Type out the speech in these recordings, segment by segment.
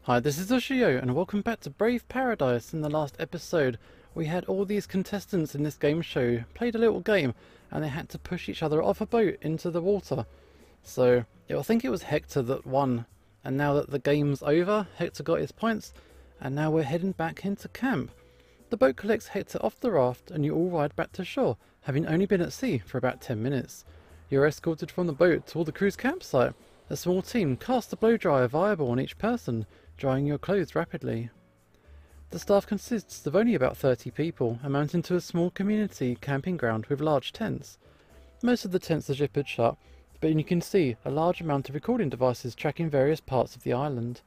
Hi, this is Ushio, and welcome back to Brave Paradise. In the last episode, we had all these contestants in this game show played a little game, and they had to push each other off a boat into the water. So, I think it was Hector that won, and now that the game's over, Hector got his points, and now we're heading back into camp. The boat collects Hector off the raft, and you all ride back to shore, having only been at sea for about 10 minutes. You're escorted from the boat to the crew's campsite. A small team casts a blow dryer viable on each person, drying your clothes rapidly. The staff consists of only about 30 people, amounting to a small community camping ground with large tents. Most of the tents are zippered shut, but you can see a large amount of recording devices tracking various parts of the island.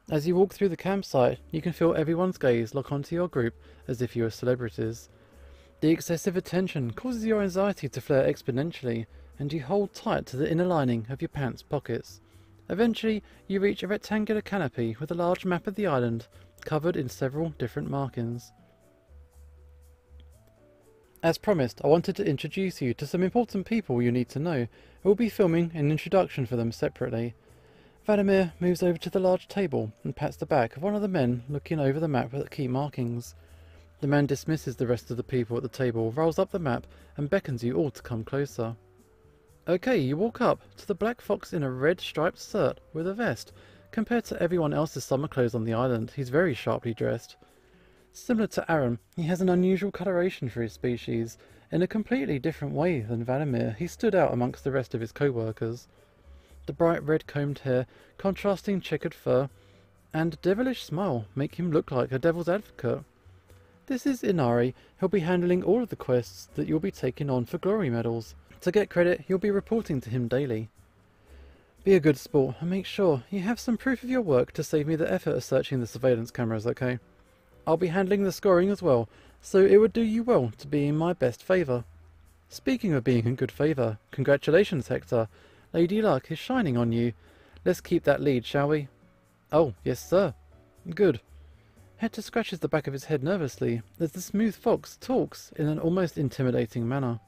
As you walk through the campsite, you can feel everyone's gaze lock onto your group as if you were celebrities. The excessive attention causes your anxiety to flare exponentially, and you hold tight to the inner lining of your pants pockets. Eventually, you reach a rectangular canopy with a large map of the island, covered in several different markings. As promised, I wanted to introduce you to some important people you need to know. We'll be filming an introduction for them separately. Vladimir moves over to the large table and pats the back of one of the men looking over the map with key markings. The man dismisses the rest of the people at the table, rolls up the map, and beckons you all to come closer. Okay, you walk up to the black fox in a red striped shirt with a vest. Compared to everyone else's summer clothes on the island, he's very sharply dressed. Similar to Aaron, he has an unusual coloration for his species. In a completely different way than Vladimir, he stood out amongst the rest of his co-workers. The bright red combed hair, contrasting checkered fur, and devilish smile make him look like a devil's advocate. This is Inari. He'll be handling all of the quests that you'll be taking on for glory medals. To get credit, you'll be reporting to him daily. Be a good sport and make sure you have some proof of your work to save me the effort of searching the surveillance cameras, okay? I'll be handling the scoring as well, so it would do you well to be in my best favour. Speaking of being in good favour, congratulations, Hector. Lady Luck is shining on you. Let's keep that lead, shall we? Oh, yes sir. Good. Hector scratches the back of his head nervously as the smooth fox talks in an almost intimidating manner.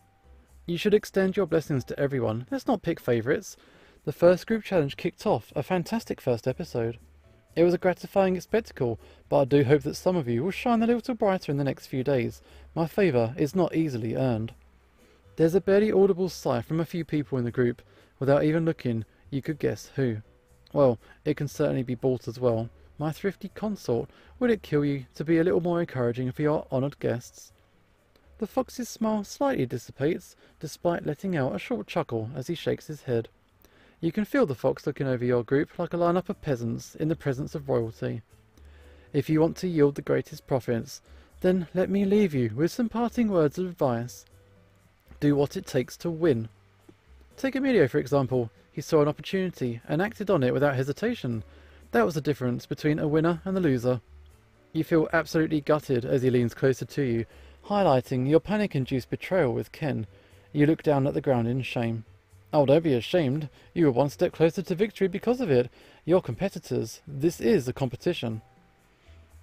You should extend your blessings to everyone. Let's not pick favourites. The first group challenge kicked off a fantastic first episode. It was a gratifying spectacle, but I do hope that some of you will shine a little brighter in the next few days. My favour is not easily earned. There's a barely audible sigh from a few people in the group. Without even looking, you could guess who. Well, it can certainly be Balt as well. My thrifty consort. Would it kill you to be a little more encouraging for your honoured guests? The fox's smile slightly dissipates, despite letting out a short chuckle as he shakes his head. You can feel the fox looking over your group like a lineup of peasants in the presence of royalty. If you want to yield the greatest profits, then let me leave you with some parting words of advice. Do what it takes to win. Take Emilio for example. He saw an opportunity and acted on it without hesitation. That was the difference between a winner and the loser. You feel absolutely gutted as he leans closer to you, highlighting your panic-induced betrayal with Ken. You look down at the ground in shame. Oh, don't be ashamed. You were one step closer to victory because of it. You're competitors. This is a competition.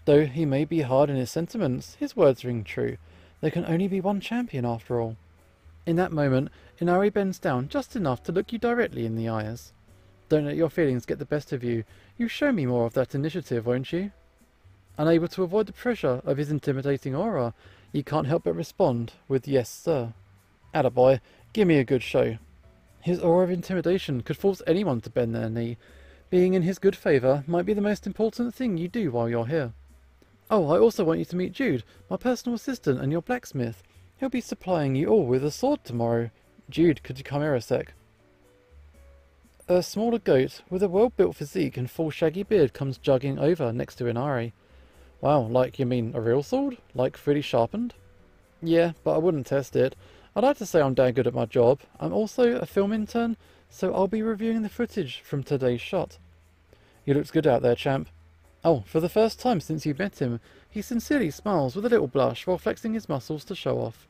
Though he may be hard in his sentiments, his words ring true. There can only be one champion after all. In that moment, Inari bends down just enough to look you directly in the eyes. Don't let your feelings get the best of you. You show me more of that initiative, won't you? Unable to avoid the pressure of his intimidating aura, you can't help but respond with yes sir. Attaboy, give me a good show. His aura of intimidation could force anyone to bend their knee. Being in his good favour might be the most important thing you do while you're here. Oh, I also want you to meet Jude, my personal assistant and your blacksmith. He'll be supplying you all with a sword tomorrow. Jude, could you come here a sec? A smaller goat with a well-built physique and full shaggy beard comes jogging over next to Inari. Wow, like you mean a real sword? Like fully sharpened? Yeah, but I wouldn't test it. I'd like to say I'm damn good at my job. I'm also a film intern, so I'll be reviewing the footage from today's shot. He looks good out there, champ. Oh, for the first time since you met him, he sincerely smiles with a little blush while flexing his muscles to show off.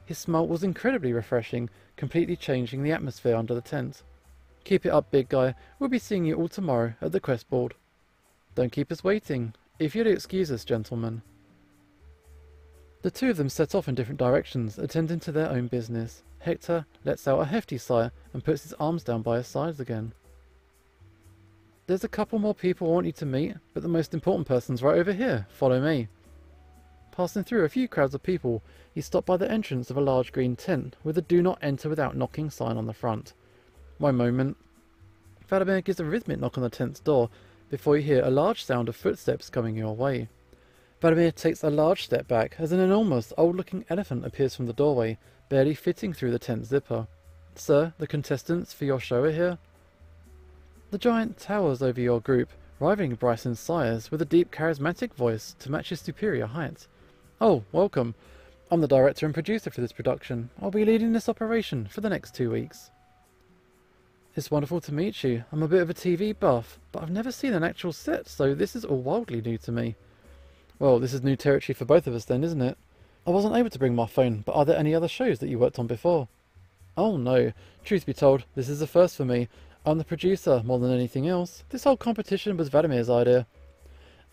His smile was incredibly refreshing, completely changing the atmosphere under the tent. Keep it up, big guy. We'll be seeing you all tomorrow at the quest board. Don't keep us waiting. If you'd excuse us, gentlemen. The two of them set off in different directions, attending to their own business. Hector lets out a hefty sigh and puts his arms down by his sides again. There's a couple more people I want you to meet, but the most important person's right over here. Follow me. Passing through a few crowds of people, you stop by the entrance of a large green tent with a "Do not enter without knocking" sign on the front. One moment. Vladimir gives a rhythmic knock on the tent's door before you hear a large sound of footsteps coming your way. Vladimir takes a large step back as an enormous, old-looking elephant appears from the doorway, barely fitting through the tent zipper. "Sir, the contestants for your show are here." The giant towers over your group, rivaling Bryson's size, with a deep, charismatic voice to match his superior height. "Oh, welcome. I'm the director and producer for this production. I'll be leading this operation for the next 2 weeks." "It's wonderful to meet you. I'm a bit of a TV buff, but I've never seen an actual set, so this is all wildly new to me." "Well, this is new territory for both of us then, isn't it? I wasn't able to bring my phone, but are there any other shows that you worked on before?" "Oh no. Truth be told, this is a first for me. I'm the producer more than anything else. This whole competition was Vladimir's idea.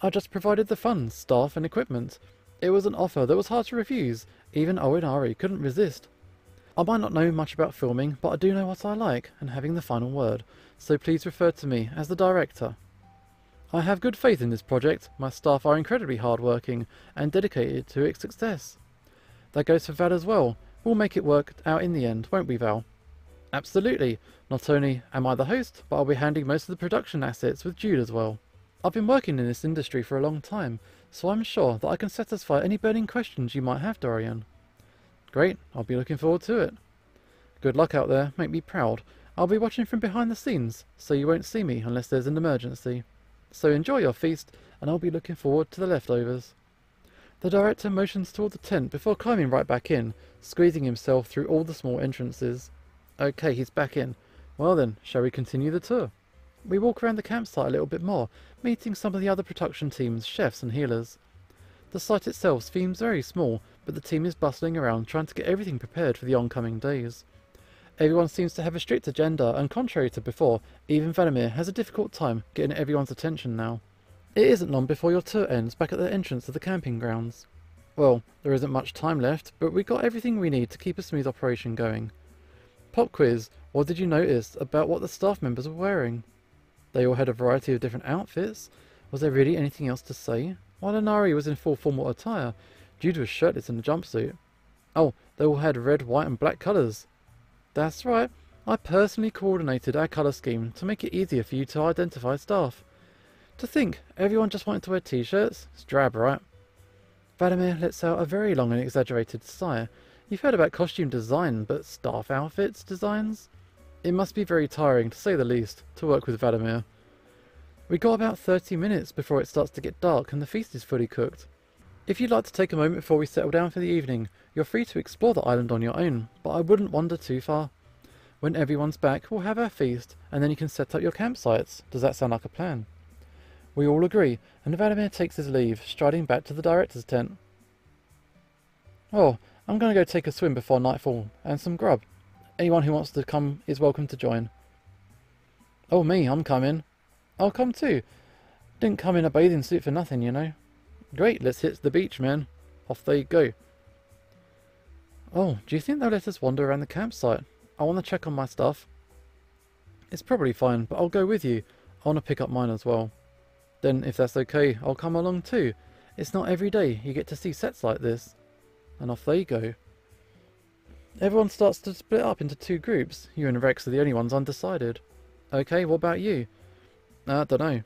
I just provided the funds, staff and equipment. It was an offer that was hard to refuse. Even Owen Ari couldn't resist. I might not know much about filming, but I do know what I like and having the final word, so please refer to me as the director. I have good faith in this project. My staff are incredibly hard-working and dedicated to its success. That goes for Val as well. We'll make it work out in the end, won't we, Val?" "Absolutely. Not only am I the host, but I'll be handling most of the production assets with Jude as well. I've been working in this industry for a long time, so I'm sure that I can satisfy any burning questions you might have, Dorian." "Great. I'll be looking forward to it." "Good luck out there. Make me proud. I'll be watching from behind the scenes, so you won't see me unless there's an emergency. So enjoy your feast, and I'll be looking forward to the leftovers." The director motions toward the tent before climbing right back in, squeezing himself through all the small entrances. Okay, he's back in. Well then, shall we continue the tour? We walk around the campsite a little bit more, meeting some of the other production teams, chefs and healers. The site itself seems very small, but the team is bustling around trying to get everything prepared for the oncoming days. Everyone seems to have a strict agenda, and contrary to before, even Vladimir has a difficult time getting everyone's attention now. It isn't long before your tour ends back at the entrance of the camping grounds. Well, there isn't much time left, but we got everything we need to keep a smooth operation going. Pop quiz, what did you notice about what the staff members were wearing? They all had a variety of different outfits. Was there really anything else to say? While Anari was in full formal attire, Jude was shirtless in a jumpsuit. Oh, they all had red, white and black colours. That's right, I personally coordinated our colour scheme to make it easier for you to identify staff. To think, everyone just wanted to wear t-shirts? It's drab, right? Vladimir lets out a very long and exaggerated sigh. You've heard about costume design, but staff outfits designs? It must be very tiring, to say the least, to work with Vladimir. We got about 30 minutes before it starts to get dark and the feast is fully cooked. If you'd like to take a moment before we settle down for the evening, you're free to explore the island on your own, but I wouldn't wander too far. When everyone's back, we'll have our feast, and then you can set up your campsites. Does that sound like a plan? We all agree, and Vladimir takes his leave, striding back to the director's tent. Oh, I'm going to go take a swim before nightfall, and some grub. Anyone who wants to come is welcome to join. Oh me, I'm coming. I'll come too. Didn't come in a bathing suit for nothing, you know. Great, let's hit the beach, man. Off they go. Oh, do you think they'll let us wander around the campsite? I want to check on my stuff. It's probably fine, but I'll go with you. I want to pick up mine as well. Then, if that's okay, I'll come along too. It's not every day you get to see sets like this. And off they go. Everyone starts to split up into two groups. You and Rex are the only ones undecided. Okay, what about you? I don't know.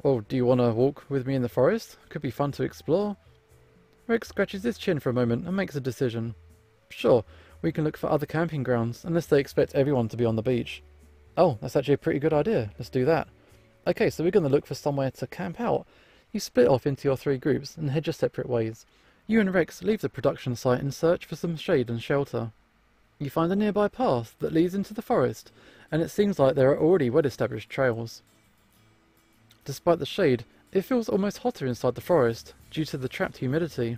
Well, do you want to walk with me in the forest? Could be fun to explore. Rex scratches his chin for a moment and makes a decision. Sure, we can look for other camping grounds, unless they expect everyone to be on the beach. Oh, that's actually a pretty good idea. Let's do that. Okay, so we're going to look for somewhere to camp out. You split off into your three groups and head your separate ways. You and Rex leave the production site in search for some shade and shelter. You find a nearby path that leads into the forest, and it seems like there are already well-established trails. Despite the shade, it feels almost hotter inside the forest due to the trapped humidity.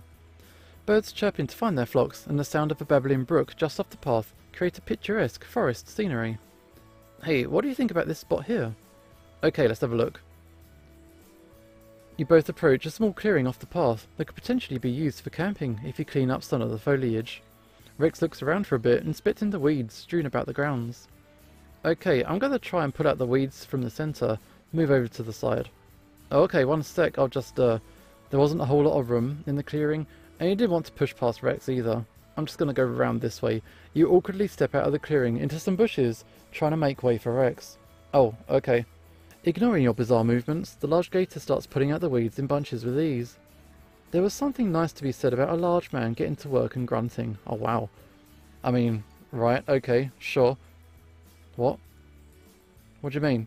Birds chirping to find their flocks, and the sound of a babbling brook just off the path create a picturesque forest scenery. Hey, what do you think about this spot here? Okay, let's have a look. You both approach a small clearing off the path that could potentially be used for camping if you clean up some of the foliage. Rex looks around for a bit and spits in the weeds strewn about the grounds. Okay, I'm going to try and pull out the weeds from the centre, Move over to the side. Oh, okay, one sec. I'll just, there wasn't a whole lot of room in the clearing, and you didn't want to push past Rex either. I'm just going to go around this way. You awkwardly step out of the clearing into some bushes, trying to make way for Rex. Oh, okay. Ignoring your bizarre movements, the large gator starts putting out the weeds in bunches with ease. There was something nice to be said about a large man getting to work and grunting. Oh, wow. I mean, right, okay, sure. What? What do you mean?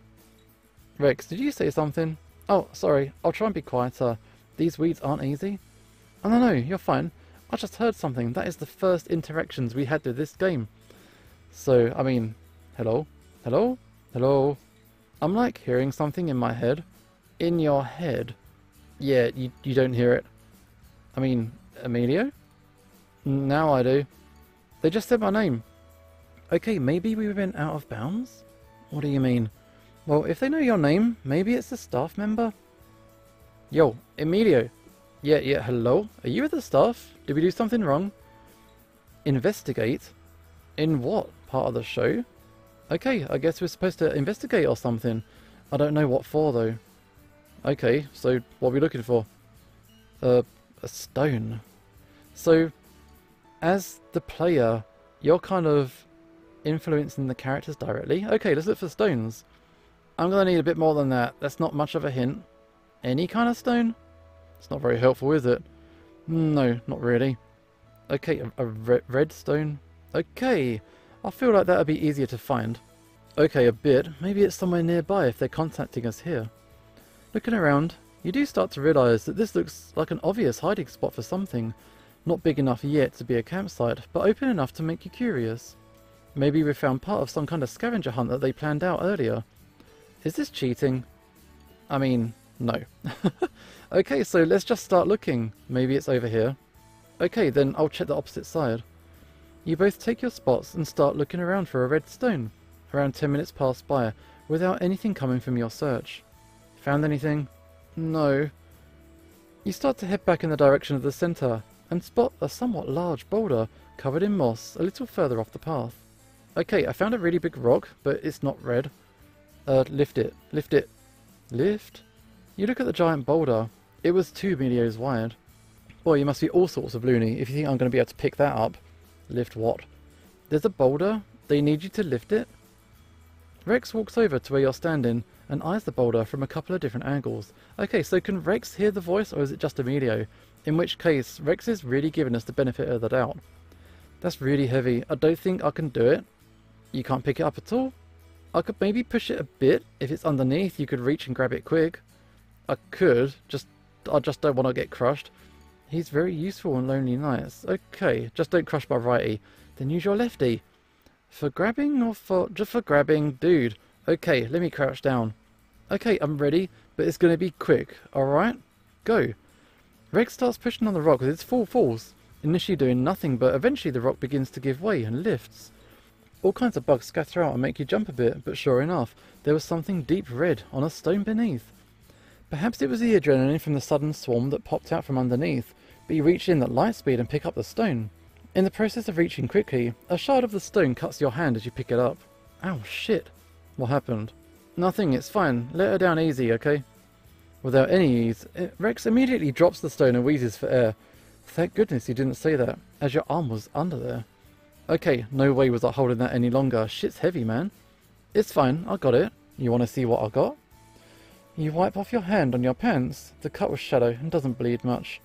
Rex, did you say something? Oh, sorry, I'll try and be quieter. These weeds aren't easy. Oh, no, you're fine. I just heard something. That is the first interactions we had with this game. So, I mean, hello? Hello? Hello? I'm like hearing something in my head. In your head? Yeah, you don't hear it. I mean, Emilio? Now I do. They just said my name. Okay, maybe we went out of bounds? What do you mean? Well, if they know your name, maybe it's a staff member? Yo, Emilio. Yeah, hello? Are you with the staff? Did we do something wrong? Investigate? In what part of the show? Okay, I guess we're supposed to investigate or something. I don't know what for, though. Okay, so what are we looking for? A stone. So, as the player, you're kind of influencing the characters directly. Okay, let's look for stones. I'm going to need a bit more than that. That's not much of a hint. Any kind of stone? It's not very helpful, is it? No, not really. Okay, a red stone. Okay, I feel like that would be easier to find. Okay, a bit. Maybe it's somewhere nearby if they're contacting us here. Looking around, you do start to realise that this looks like an obvious hiding spot for something. Not big enough yet to be a campsite, but open enough to make you curious. Maybe we found part of some kind of scavenger hunt that they planned out earlier. Is this cheating? I mean, no. Okay, so let's just start looking. Maybe it's over here. Okay, then I'll check the opposite side. You both take your spots and start looking around for a red stone. Around 10 minutes pass by without anything coming from your search. Found anything? No. You start to head back in the direction of the centre and spot a somewhat large boulder covered in moss a little further off the path. Okay, I found a really big rock, but it's not red. Lift it. Lift it. Lift? You look at the giant boulder. It was 2 meters wide. Boy, you must be all sorts of loony if you think I'm going to be able to pick that up. Lift what? There's a boulder. They need you to lift it? Rex walks over to where you're standing and eyes the boulder from a couple of different angles. Okay, so can Rex hear the voice or is it just Emilio? In which case, Rex is really giving us the benefit of the doubt. That's really heavy. I don't think I can do it. You can't pick it up at all? I could maybe push it a bit. If it's underneath, you could reach and grab it quick. I could. I just don't want to get crushed. He's very useful on lonely nights. Okay, just don't crush my righty. Then use your lefty. For grabbing or for... just for grabbing? Dude. Okay, let me crouch down. Okay, I'm ready, but it's going to be quick. Alright? Go. Rex starts pushing on the rock with its full force. Initially doing nothing, but eventually the rock begins to give way and lifts. All kinds of bugs scatter out and make you jump a bit, but sure enough, there was something deep red on a stone beneath. Perhaps it was the adrenaline from the sudden swarm that popped out from underneath, but you reach in at light speed and pick up the stone. In the process of reaching quickly, a shard of the stone cuts your hand as you pick it up. Ow, shit. What happened? Nothing, it's fine. Let her down easy, okay? Without any ease, Rex immediately drops the stone and wheezes for air. Thank goodness you didn't say that, as your arm was under there. Okay, no way was I holding that any longer. Shit's heavy, man. It's fine, I got it. You want to see what I got? You wipe off your hand on your pants. The cut was shallow and doesn't bleed much.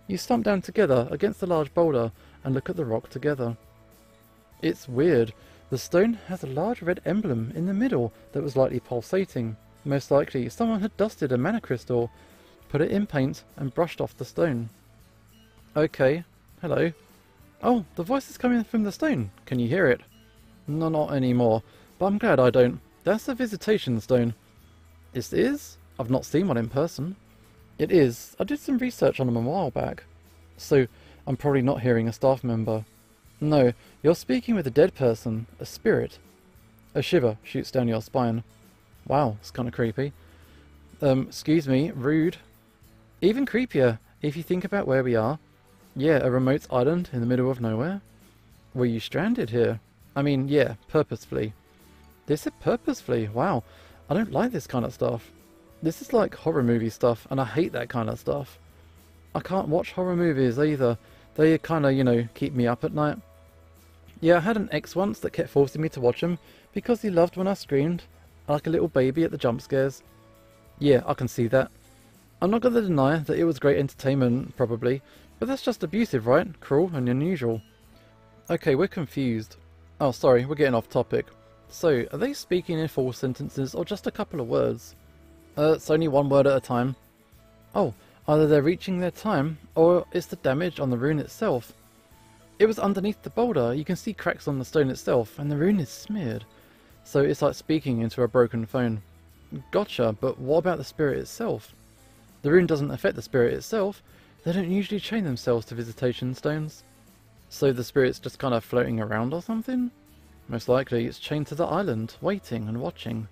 You stomp down together against the large boulder and look at the rock together. It's weird. The stone has a large red emblem in the middle that was lightly pulsating. Most likely, someone had dusted a mana crystal, put it in paint, and brushed off the stone. Okay, hello. Oh, the voice is coming from the stone. Can you hear it? No, not anymore, but I'm glad I don't. That's a visitation stone. It is? I've not seen one in person. It is. I did some research on them a while back. So, I'm probably not hearing a staff member. No, you're speaking with a dead person, a spirit. A shiver shoots down your spine. Wow, it's kind of creepy. Excuse me, rude. Even creepier, if you think about where we are. Yeah, a remote island in the middle of nowhere. Were you stranded here? I mean, yeah, purposefully. They said purposefully, wow. I don't like this kind of stuff. This is like horror movie stuff, and I hate that kind of stuff. I can't watch horror movies either. They kind of, you know, keep me up at night. Yeah, I had an ex once that kept forcing me to watch them because he loved when I screamed, like a little baby at the jump scares. Yeah, I can see that. I'm not going to deny that it was great entertainment, probably, but that's just abusive, right? Cruel and unusual. Okay, we're confused. Oh, sorry, we're getting off topic. So, are they speaking in full sentences or just a couple of words? It's only one word at a time. Oh, either they're reaching their time, or it's the damage on the rune itself. It was underneath the boulder, you can see cracks on the stone itself, and the rune is smeared. So it's like speaking into a broken phone. Gotcha, but what about the spirit itself? The rune doesn't affect the spirit itself. They don't usually chain themselves to visitation stones. So the spirit's just kind of floating around or something? Most likely it's chained to the island, waiting and watching.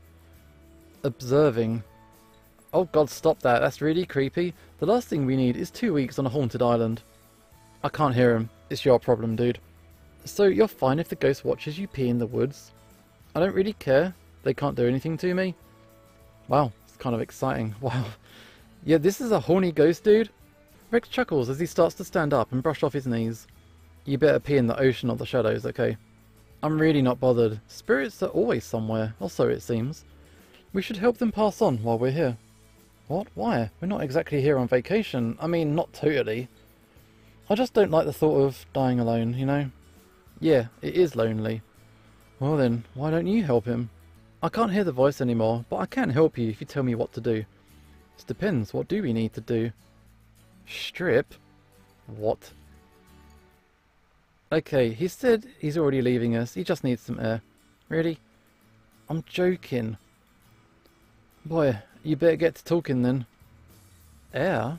Observing. Oh god, stop that, that's really creepy. The last thing we need is 2 weeks on a haunted island. I can't hear him. It's your problem, dude. So you're fine if the ghost watches you pee in the woods? I don't really care. They can't do anything to me. Wow, it's kind of exciting. Wow. Yeah, this is a horny ghost, dude. Rex chuckles as he starts to stand up and brush off his knees. You better pee in the ocean or the shadows, okay? I'm really not bothered. Spirits are always somewhere, or so it seems. We should help them pass on while we're here. What? Why? We're not exactly here on vacation. I mean, not totally. I just don't like the thought of dying alone, you know? Yeah, it is lonely. Well then, why don't you help him? I can't hear the voice anymore, but I can help you if you tell me what to do. It depends, what do we need to do? Strip? What? Okay, he said he's already leaving us, he just needs some air. Really? I'm joking. Boy, you better get to talking then. Air?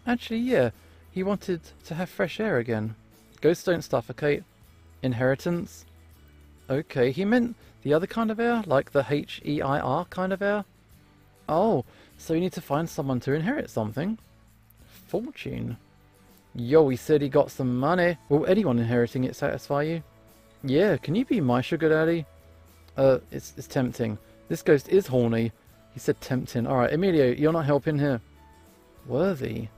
Actually, yeah, he wanted to have fresh air again. Ghosts don't suffocate. Inheritance? Okay, he meant the other kind of air, like the H-E-I-R kind of air? Oh, so you need to find someone to inherit something? Fortune? Yo, he said he got some money. Will anyone inheriting it satisfy you? Yeah, can you be my sugar daddy? It's tempting. This ghost is horny. He said tempting. Alright, Emilio, you're not helping here. Worthy?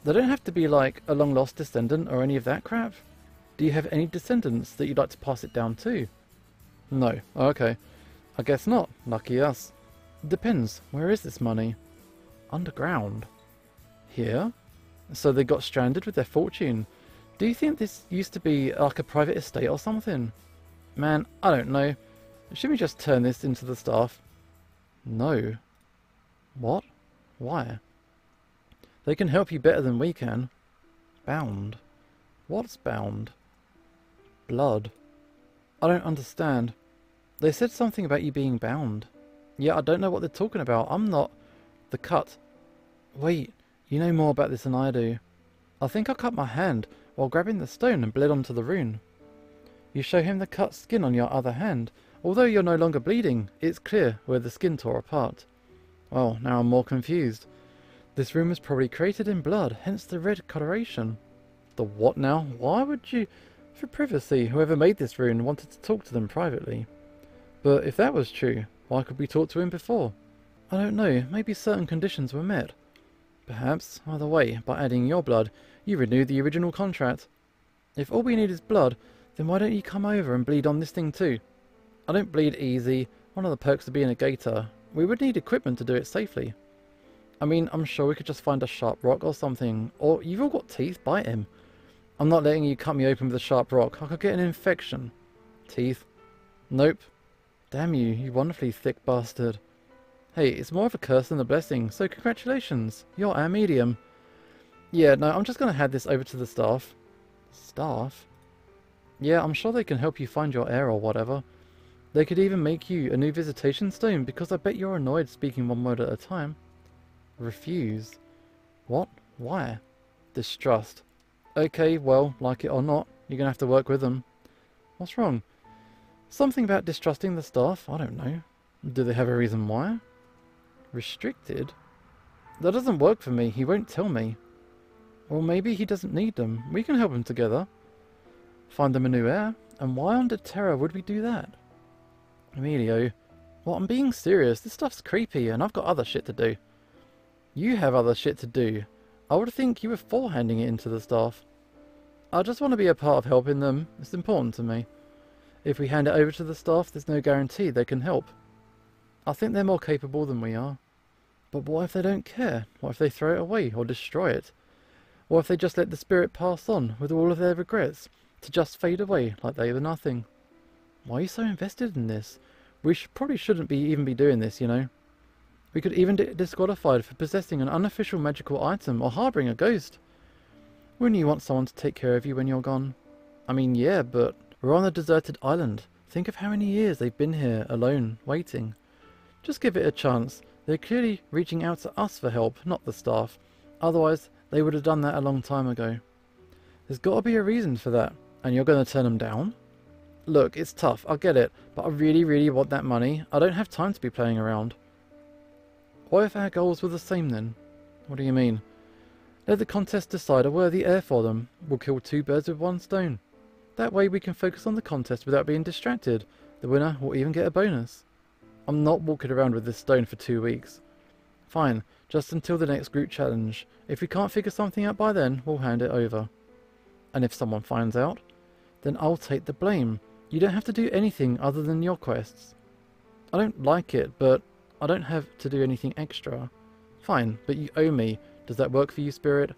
They don't have to be like a long-lost descendant or any of that crap. Do you have any descendants that you'd like to pass it down to? No. Okay. I guess not. Lucky us. Depends. Where is this money? Underground. Here? So they got stranded with their fortune. Do you think this used to be like a private estate or something? Man, I don't know. Should we just turn this into the staff? No. What? Why? They can help you better than we can. Bound. What's bound? Blood. I don't understand. They said something about you being bound. Yeah, I don't know what they're talking about. I'm not... The cut. Wait, you know more about this than I do. I think I cut my hand while grabbing the stone and bled onto the rune. You show him the cut skin on your other hand. Although you're no longer bleeding, it's clear where the skin tore apart. Well, now I'm more confused. This rune was probably created in blood, hence the red coloration. The what now? Why would you... For privacy, whoever made this rune wanted to talk to them privately. But if that was true, why could we talk to him before? I don't know, maybe certain conditions were met. Perhaps, either way, by adding your blood, you renew the original contract. If all we need is blood, then why don't you come over and bleed on this thing too? I don't bleed easy. One of the perks of being a gator. We would need equipment to do it safely. I mean, I'm sure we could just find a sharp rock or something. Or you've all got teeth, bite him. I'm not letting you cut me open with a sharp rock. I could get an infection. Teeth? Nope. Damn you, you wonderfully thick bastard. Hey, it's more of a curse than a blessing, so congratulations. You're our medium. Yeah, no, I'm just going to hand this over to the staff. Staff? Yeah, I'm sure they can help you find your heir or whatever. They could even make you a new visitation stone because I bet you're annoyed speaking one word at a time. Refuse. What? Why? Distrust. Okay, well, like it or not, you're going to have to work with them. What's wrong? Something about distrusting the staff? I don't know. Do they have a reason why? Restricted? That doesn't work for me. He won't tell me. Or maybe he doesn't need them. We can help him together. Find them a new heir. And why under terror would we do that? Emilio, Well, I'm being serious. This stuff's creepy and I've got other shit to do. You have other shit to do. I would think you were forehanding it into the staff. I just want to be a part of helping them. It's important to me. If we hand it over to the staff, there's no guarantee they can help. I think they're more capable than we are. But what if they don't care? What if they throw it away or destroy it? What if they just let the spirit pass on with all of their regrets to just fade away like they were nothing? Why are you so invested in this? We probably shouldn't even be doing this, you know. We could even get disqualified for possessing an unofficial magical item or harbouring a ghost. Wouldn't you want someone to take care of you when you're gone? I mean, yeah, but we're on a deserted island. Think of how many years they've been here alone, waiting. Just give it a chance. They're clearly reaching out to us for help, not the staff. Otherwise, they would have done that a long time ago. There's got to be a reason for that. And you're going to turn them down? Look, it's tough, I get it, but I really, really want that money. I don't have time to be playing around. What if our goals were the same then? What do you mean? Let the contest decide a worthy heir for them. We'll kill two birds with one stone. That way we can focus on the contest without being distracted. The winner will even get a bonus. I'm not walking around with this stone for 2 weeks. Fine, just until the next group challenge. If we can't figure something out by then, we'll hand it over. And if someone finds out, then I'll take the blame. You don't have to do anything other than your quests. I don't like it, but I don't have to do anything extra. Fine, but you owe me. Does that work for you, Spirit?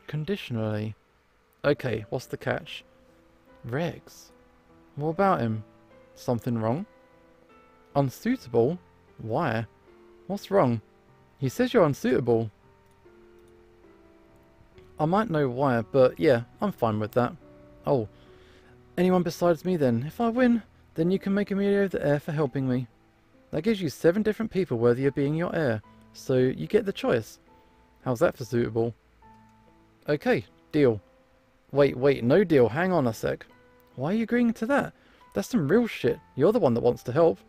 Conditionally. Okay, what's the catch? Rex. What about him? Something wrong? Unsuitable? Why? What's wrong? He says you're unsuitable. I might know why, but yeah, I'm fine with that. Oh, anyone besides me then. If I win, then you can make Emilio the heir for helping me. That gives you 7 different people worthy of being your heir, so you get the choice. How's that for suitable? Okay, deal. Wait, no deal, hang on a sec. Why are you agreeing to that? That's some real shit. You're the one that wants to help.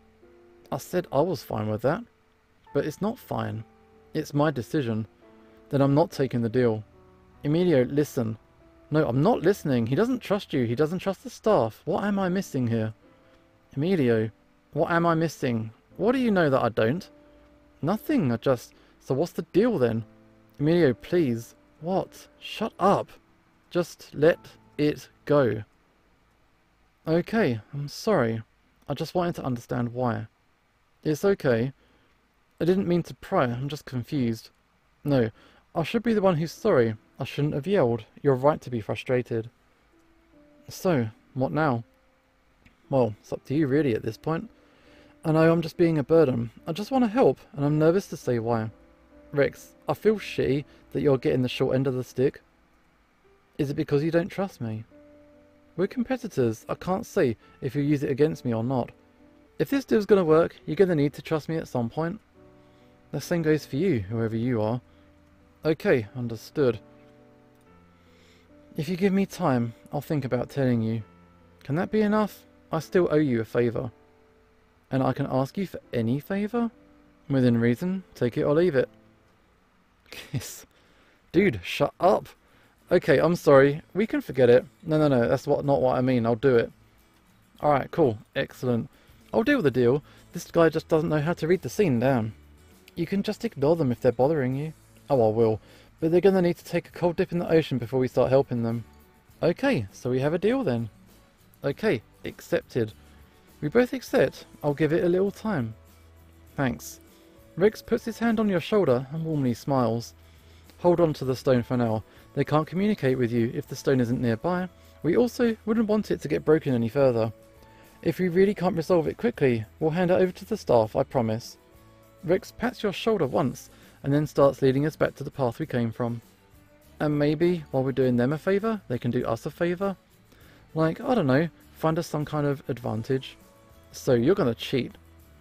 I said I was fine with that. But it's not fine. It's my decision. Then I'm not taking the deal. Emilio, listen. No, I'm not listening. He doesn't trust you. He doesn't trust the staff. What am I missing here? Emilio, what am I missing? What do you know that I don't? Nothing, So what's the deal then? Emilio, please. What? Shut up. Just let it go. Okay, I'm sorry. I just wanted to understand why. It's okay. I didn't mean to pry, I'm just confused. No, I should be the one who's sorry. I shouldn't have yelled. You're right to be frustrated. So, what now? Well, it's up to you really at this point. I know I'm just being a burden. I just want to help, and I'm nervous to say why. Rex, I feel shitty that you're getting the short end of the stick. Is it because you don't trust me? We're competitors. I can't say if you use it against me or not. If this deal's gonna work, you're gonna need to trust me at some point. The same goes for you, whoever you are. Okay, understood. If you give me time, I'll think about telling you. Can that be enough? I still owe you a favour. And I can ask you for any favour? Within reason, take it or leave it. Kiss. Dude, shut up. Okay, I'm sorry. We can forget it. No, that's not what I mean. I'll do it. Alright, cool. Excellent. I'll deal with the deal. This guy just doesn't know how to read the scene, damn. You can just ignore them if they're bothering you. Oh, I will. But they're gonna need to take a cold dip in the ocean before we start helping them. Okay, so we have a deal then. Okay, accepted. We both accept. I'll give it a little time. Thanks. Rex puts his hand on your shoulder and warmly smiles. Hold on to the stone for now. They can't communicate with you if the stone isn't nearby. We also wouldn't want it to get broken any further. If we really can't resolve it quickly, we'll hand it over to the staff, I promise. Rex pats your shoulder once, and then starts leading us back to the path we came from. And maybe, while we're doing them a favour, they can do us a favour? Like, I don't know, find us some kind of advantage. So you're gonna cheat?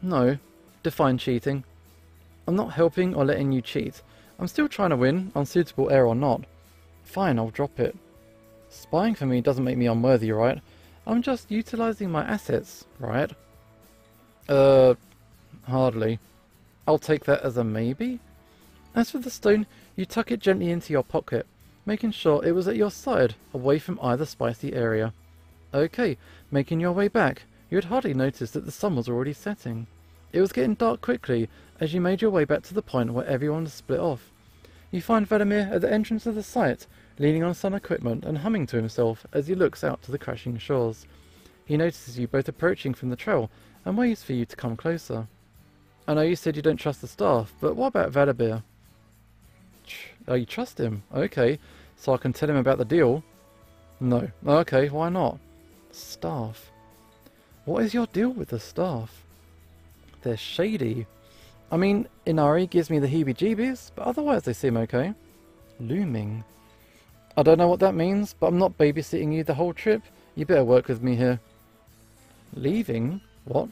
No. Define cheating. I'm not helping or letting you cheat. I'm still trying to win, unsuitable heir or not. Fine, I'll drop it. Spying for me doesn't make me unworthy, right? I'm just utilising my assets, right? Hardly. I'll take that as a maybe. As for the stone, you tuck it gently into your pocket, making sure it was at your side, away from either spicy area. Okay, making your way back. you had hardly noticed that the sun was already setting. It was getting dark quickly as you made your way back to the point where everyone was split off. You find Vladimir at the entrance of the site, leaning on some equipment and humming to himself as he looks out to the crashing shores. He notices you both approaching from the trail and waits for you to come closer. I know you said you don't trust the staff, but what about Vladimir? Oh, you trust him? Okay, so I can tell him about the deal? No. Okay, why not? Staff. What is your deal with the staff? They're shady. I mean, Inari gives me the heebie-jeebies, but otherwise they seem okay. Looming. I don't know what that means, but I'm not babysitting you the whole trip. You better work with me here. Leaving? What?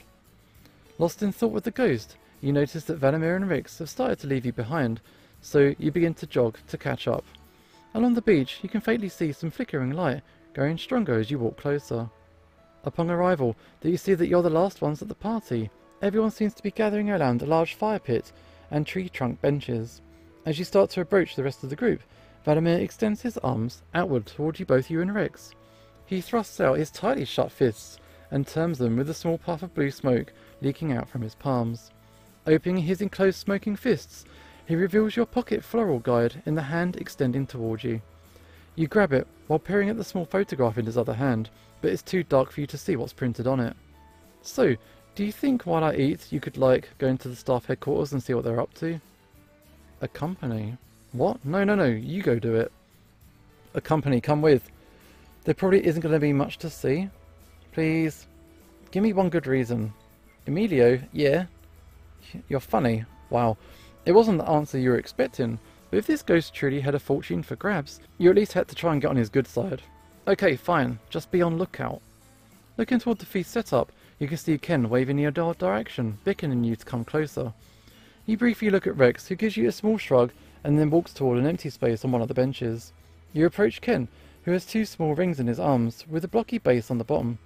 Lost in thought with the ghost, you notice that Vladimir and Rix have started to leave you behind, so you begin to jog to catch up. Along the beach, you can faintly see some flickering light, growing stronger as you walk closer. Upon arrival, you see that you're the last ones at the party. Everyone seems to be gathering around a large fire pit and tree trunk benches. As you start to approach the rest of the group, Vladimir extends his arms outward towards you and Rex. He thrusts out his tightly shut fists and turns them with a small puff of blue smoke leaking out from his palms. Opening his enclosed smoking fists, he reveals your pocket floral guide in the hand extending towards you. You grab it while peering at the small photograph in his other hand, but it's too dark for you to see what's printed on it. So, do you think while I eat you could go into the staff headquarters and see what they're up to? A company? What? No, you go do it. A company, come with. There probably isn't going to be much to see. Please, give me one good reason. Emilio, yeah? You're funny. Wow. It wasn't the answer you were expecting, but if this ghost truly had a fortune for grabs, you at least had to try and get on his good side. Okay, fine. Just be on lookout. Looking toward the feast setup, you can see Ken waving in your direction, beckoning you to come closer. You briefly look at Rex, who gives you a small shrug and then walks toward an empty space on one of the benches. You approach Ken, who has two small rings in his arms, with a blocky base on the bottom.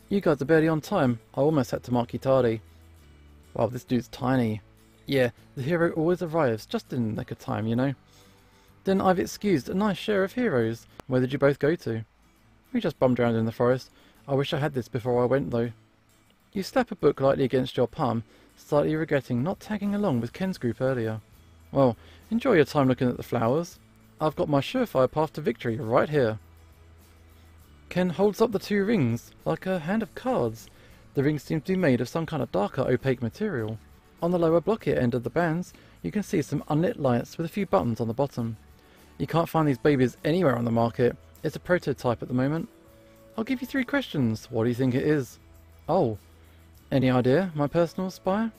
You guys are barely on time. I almost had to mark you tardy. Wow, this dude's tiny. Yeah, the hero always arrives, just in the nick of time, you know. Then I've excused a nice share of heroes. Where did you both go to? We just bummed around in the forest. I wish I had this before I went, though. You slap a book lightly against your palm, slightly regretting not tagging along with Ken's group earlier. Well, enjoy your time looking at the flowers. I've got my surefire path to victory right here. Ken holds up the two rings, like a hand of cards. The rings seem to be made of some kind of darker, opaque material. On the lower blocky end of the bands, you can see some unlit lights with a few buttons on the bottom. You can't find these babies anywhere on the market. It's a prototype at the moment. I'll give you 3 questions. What do you think it is? Oh. Any idea, my personal spy?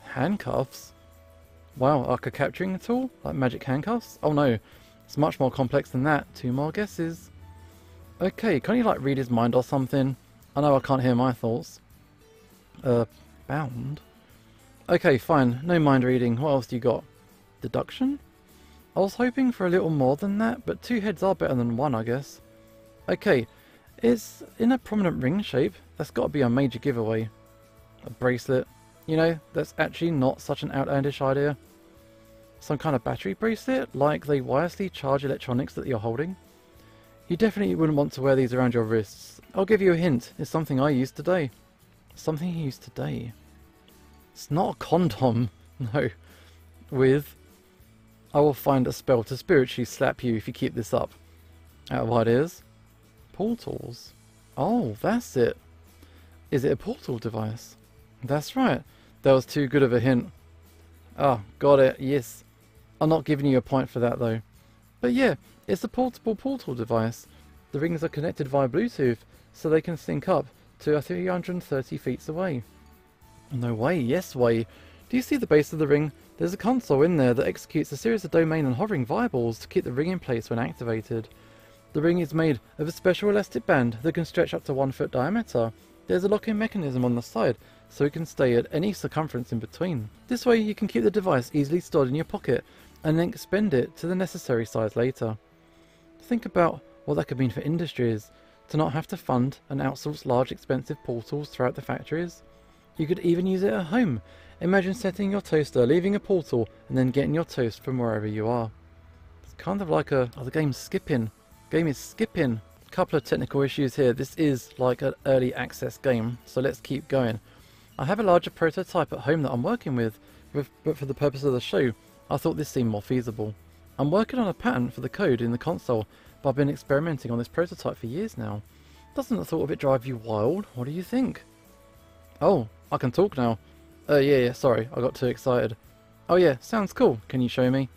Handcuffs? Wow, like a capturing tool? Like magic handcuffs? Oh no, it's much more complex than that. 2 more guesses. Okay, can't you read his mind or something? I know I can't hear my thoughts. Bound? Okay, fine, no mind reading. What else do you got? Deduction? I was hoping for a little more than that, but 2 heads are better than 1, I guess. Okay, it's in a prominent ring shape. That's got to be a major giveaway. A bracelet. You know, that's actually not such an outlandish idea. Some kind of battery bracelet, like they wirelessly charge electronics that you're holding. You definitely wouldn't want to wear these around your wrists. I'll give you a hint. It's something I used today. Something you used today. It's not a condom. No. With... I will find a spell to spiritually slap you if you keep this up. Out of ideas? Portals. Oh, that's it. Is it a portal device? That's right. That was too good of a hint. Ah, got it. Yes. I'm not giving you a point for that though. But yeah, it's a portable portal device. The rings are connected via Bluetooth, so they can sync up to 330 feet away. No way, yes way. Do you see the base of the ring? There's a console in there that executes a series of domain and hovering vireballs to keep the ring in place when activated. The ring is made of a special elastic band that can stretch up to 1 foot diameter. There's a lock-in mechanism on the side, so it can stay at any circumference in between. This way you can keep the device easily stored in your pocket, and then expend it to the necessary size later. Think about what that could mean for industries, to not have to fund and outsource large expensive portals throughout the factories. You could even use it at home. Imagine setting your toaster, leaving a portal, and then getting your toast from wherever you are. It's kind of like the game's skipping. Game is skipping. Couple of technical issues here. This is like an early access game, so let's keep going. I have a larger prototype at home that I'm working with, but for the purpose of the show, I thought this seemed more feasible. I'm working on a patent for the code in the console, but I've been experimenting on this prototype for years now. Doesn't the thought of it drive you wild? What do you think? Oh, I can talk now. Yeah, sorry, I got too excited. Oh yeah, sounds cool. Can you show me?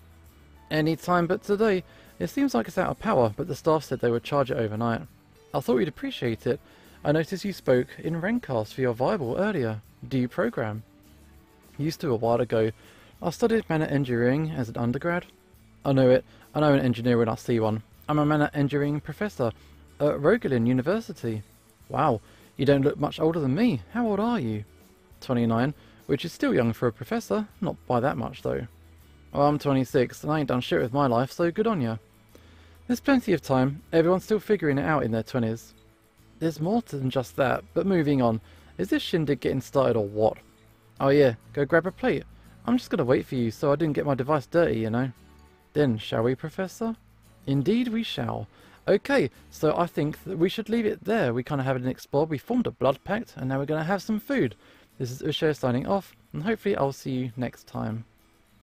Any time but today. It seems like it's out of power, but the staff said they would charge it overnight. I thought you'd appreciate it. I noticed you spoke in Rencast for your Bible earlier. Do you program? Used to a while ago. I studied mana engineering as an undergrad. I know it. I know an engineer when I see one. I'm a mana engineering professor at Rogalin University. Wow, you don't look much older than me. How old are you? 29, which is still young for a professor. Not by that much though. Well, I'm 26 and I ain't done shit with my life, so good on ya. There's plenty of time. Everyone's still figuring it out in their 20s. There's more than just that, but moving on. Is this shindig getting started or what? Oh yeah, go grab a plate. I'm just gonna wait for you so I didn't get my device dirty, you know. Then, shall we, Professor? Indeed we shall. Okay, so I think that we should leave it there. We kind of haven't explored. We formed a blood pact and now we're going to have some food. This is Usho signing off, and hopefully I'll see you next time.